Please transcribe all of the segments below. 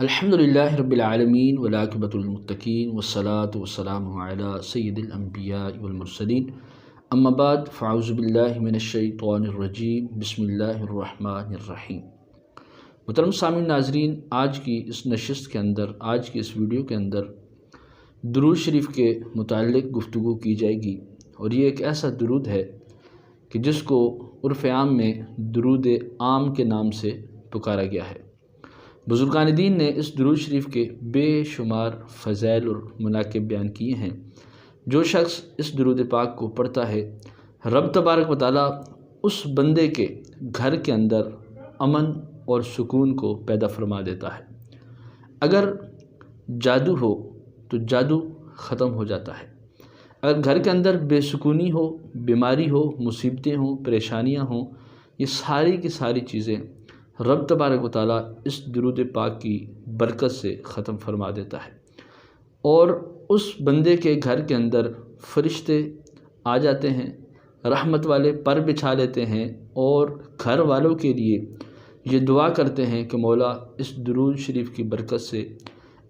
الحمدللہ رب العالمین والعاقبۃ للمتقین والصلاة والسلام علی سید الانبیاء والمرسلین اما بعد فاعوذ باللہ من الشیطان الرجیم بسم اللہ الرحمن الرحیم۔ محترم سامعین ناظرین، آج کی اس نشست کے اندر، آج کی اس ویڈیو کے اندر درود شریف کے متعلق گفتگو کی جائے گی، اور یہ ایک ایسا درود ہے کہ جس کو عرف عام میں درود عام کے نام سے پکارا گیا ہے۔ بزرگان دین نے اس درود شریف کے بے شمار فضائل اور مناقب بیان کیے ہیں۔ جو شخص اس درود پاک کو پڑھتا ہے، رب تبارک و تعالیٰ اس بندے کے گھر کے اندر امن اور سکون کو پیدا فرما دیتا ہے۔ اگر جادو ہو تو جادو ختم ہو جاتا ہے۔ اگر گھر کے اندر بے سکونی ہو، بیماری ہو، مصیبتیں ہوں، پریشانیاں ہوں، یہ ساری کی ساری چیزیں رب تبارک و تعالیٰ اس درود پاک کی برکت سے ختم فرما دیتا ہے، اور اس بندے کے گھر کے اندر فرشتے آ جاتے ہیں، رحمت والے پر بچھا لیتے ہیں، اور گھر والوں کے لیے یہ دعا کرتے ہیں کہ مولا اس درود شریف کی برکت سے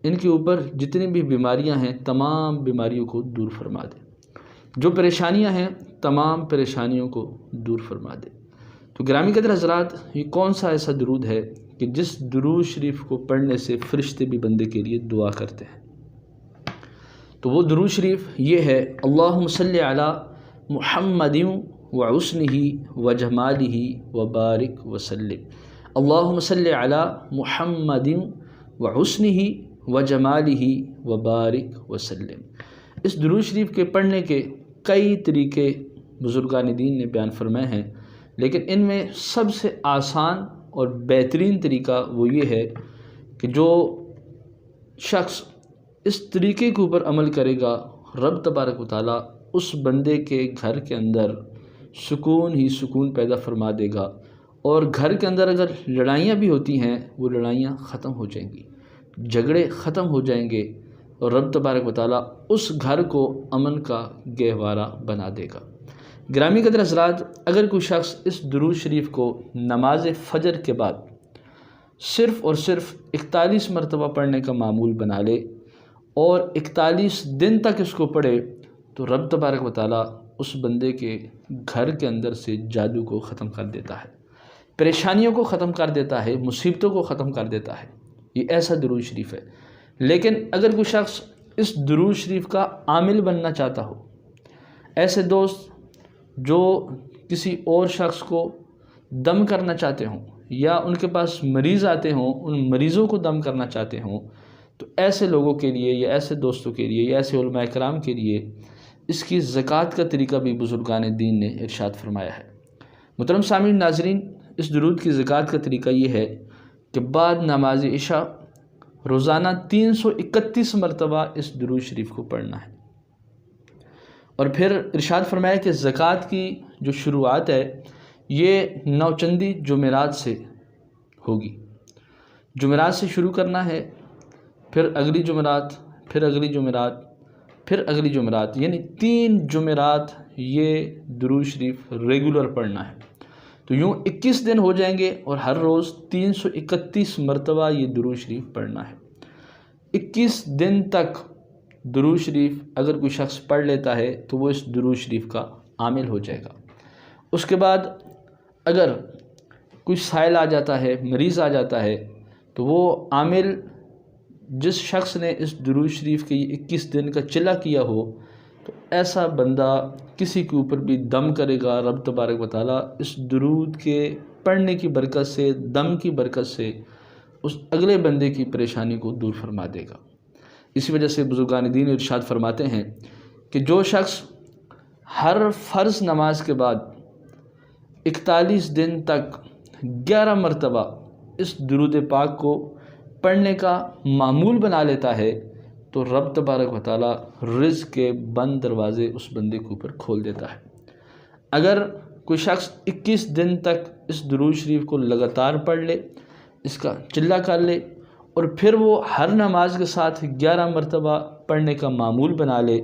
ان کے اوپر جتنی بھی بیماریاں ہیں تمام بیماریوں کو دور فرما دے، جو پریشانیاں ہیں تمام پریشانیوں کو دور فرما دے۔ تو گرامی قدر حضرات، یہ کون سا ایسا درود ہے کہ جس درود شریف کو پڑھنے سے فرشتے بھی بندے کے لیے دعا کرتے ہیں؟ تو وہ درود شریف یہ ہے: اللہم صلی علی محمد وحسنہ وجمالہ وبارک وسلم۔ اللہم صلی علی محمد وحسنہ وجمالہ وبارک وسلم۔ اس درود شریف کے پڑھنے کے کئی طریقے بزرگان دین نے بیان فرمائے ہیں، لیکن ان میں سب سے آسان اور بہترین طریقہ وہ یہ ہے کہ جو شخص اس طریقے کے اوپر عمل کرے گا، رب تبارک و تعالیٰ اس بندے کے گھر کے اندر سکون ہی سکون پیدا فرما دے گا، اور گھر کے اندر اگر لڑائیاں بھی ہوتی ہیں وہ لڑائیاں ختم ہو جائیں گی، جھگڑے ختم ہو جائیں گے، اور رب تبارک و تعالیٰ اس گھر کو امن کا گہوارہ بنا دے گا۔ گرامی قدر حضرات، اگر کوئی شخص اس درود شریف کو نماز فجر کے بعد صرف اور صرف 41 مرتبہ پڑھنے کا معمول بنا لے، اور 41 دن تک اس کو پڑھے، تو رب تبارک و تعالیٰ اس بندے کے گھر کے اندر سے جادو کو ختم کر دیتا ہے، پریشانیوں کو ختم کر دیتا ہے، مصیبتوں کو ختم کر دیتا ہے۔ یہ ایسا درود شریف ہے۔ لیکن اگر کوئی شخص اس درود شریف کا عامل بننا چاہتا ہو، ایسے دوست جو کسی اور شخص کو دم کرنا چاہتے ہوں، یا ان کے پاس مریض آتے ہوں، ان مریضوں کو دم کرنا چاہتے ہوں، تو ایسے لوگوں کے لیے یا ایسے دوستوں کے لیے یا ایسے علماء کرام کے لیے اس کی زکوٰۃ کا طریقہ بھی بزرگان دین نے ارشاد فرمایا ہے۔ محترم سامعین ناظرین، اس درود کی زکوٰۃ کا طریقہ یہ ہے کہ بعد نماز عشاء روزانہ 331 مرتبہ اس درود شریف کو پڑھنا ہے، اور پھر ارشاد فرمایا کہ زکوٰۃ کی جو شروعات ہے یہ نوچندی جمعرات سے ہوگی۔ جمعرات سے شروع کرنا ہے، پھر اگلی جمعرات، پھر اگلی جمعرات، پھر اگلی جمعرات، یعنی 3 جمعرات یہ درود شریف ریگولر پڑھنا ہے۔ تو یوں 21 دن ہو جائیں گے، اور ہر روز 331 مرتبہ یہ درود شریف پڑھنا ہے۔ 21 دن تک درود شریف اگر کوئی شخص پڑھ لیتا ہے تو وہ اس درود شریف کا عامل ہو جائے گا۔ اس کے بعد اگر کوئی سائل آ جاتا ہے، مریض آ جاتا ہے، تو وہ عامل جس شخص نے اس درود شریف کے 21 دن کا چلا کیا ہو، تو ایسا بندہ کسی کے اوپر بھی دم کرے گا، رب تبارک و تعالیٰ اس درود کے پڑھنے کی برکت سے، دم کی برکت سے اس اگلے بندے کی پریشانی کو دور فرما دے گا۔ اسی وجہ سے بزرگان دین ارشاد فرماتے ہیں کہ جو شخص ہر فرض نماز کے بعد 41 دن تک 11 مرتبہ اس درود پاک کو پڑھنے کا معمول بنا لیتا ہے، تو رب تبارک و تعالیٰ رزق کے بند دروازے اس بندے کے اوپر کھول دیتا ہے۔ اگر کوئی شخص 21 دن تک اس درود شریف کو لگاتار پڑھ لے، اس کا چلہ کر لے، اور پھر وہ ہر نماز کے ساتھ 11 مرتبہ پڑھنے کا معمول بنا لے،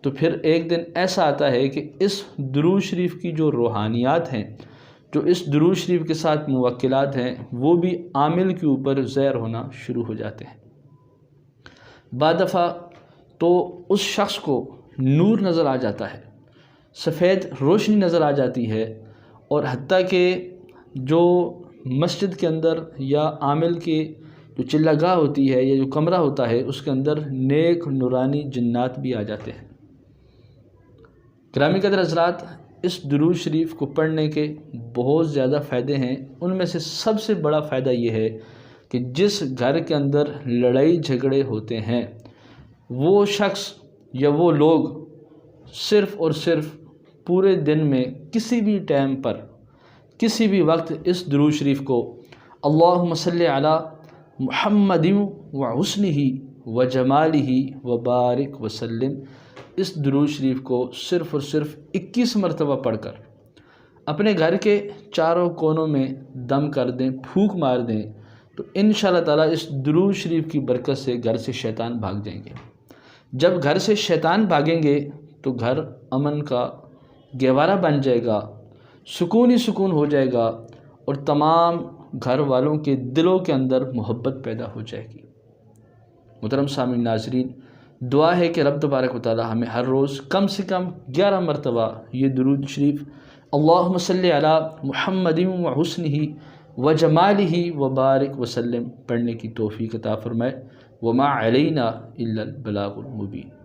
تو پھر ایک دن ایسا آتا ہے کہ اس درود شریف کی جو روحانیات ہیں، جو اس درود شریف کے ساتھ موکلات ہیں وہ بھی عامل کے اوپر زہر ہونا شروع ہو جاتے ہیں۔ بعد دفعہ تو اس شخص کو نور نظر آ جاتا ہے، سفید روشنی نظر آ جاتی ہے، اور حتیٰ کہ جو مسجد کے اندر یا عامل کی جو چلہ گاہ ہوتی ہے یا جو کمرہ ہوتا ہے اس کے اندر نیک نورانی جنات بھی آ جاتے ہیں۔ گرامی قدر حضرات، اس درود شریف کو پڑھنے کے بہت زیادہ فائدے ہیں۔ ان میں سے سب سے بڑا فائدہ یہ ہے کہ جس گھر کے اندر لڑائی جھگڑے ہوتے ہیں وہ شخص یا وہ لوگ صرف اور صرف پورے دن میں کسی بھی ٹائم پر کسی بھی وقت اس درود شریف کو اللہم صلی علی محمد و حسنہ و جمالہ و بارک وسلم، اس درود شریف کو صرف اور صرف 21 مرتبہ پڑھ کر اپنے گھر کے چاروں کونوں میں دم کر دیں، پھونک مار دیں، تو انشاءاللہ تعالیٰ اس درود شریف کی برکت سے گھر سے شیطان بھاگ جائیں گے۔ جب گھر سے شیطان بھاگیں گے تو گھر امن کا گہوارہ بن جائے گا، سکون ہی سکون ہو جائے گا، اور تمام گھر والوں کے دلوں کے اندر محبت پیدا ہو جائے گی۔ محترم سامعین ناظرین، دعا ہے کہ رب تبارک و تعالی ہمیں ہر روز کم سے کم 11 مرتبہ یہ درود شریف اللہم صلی علی محمد و حسنہ و جمالہ و بارک وسلم پڑھنے کی توفیق عطا فرمائے۔ وما علینا الا البلاغ المبین۔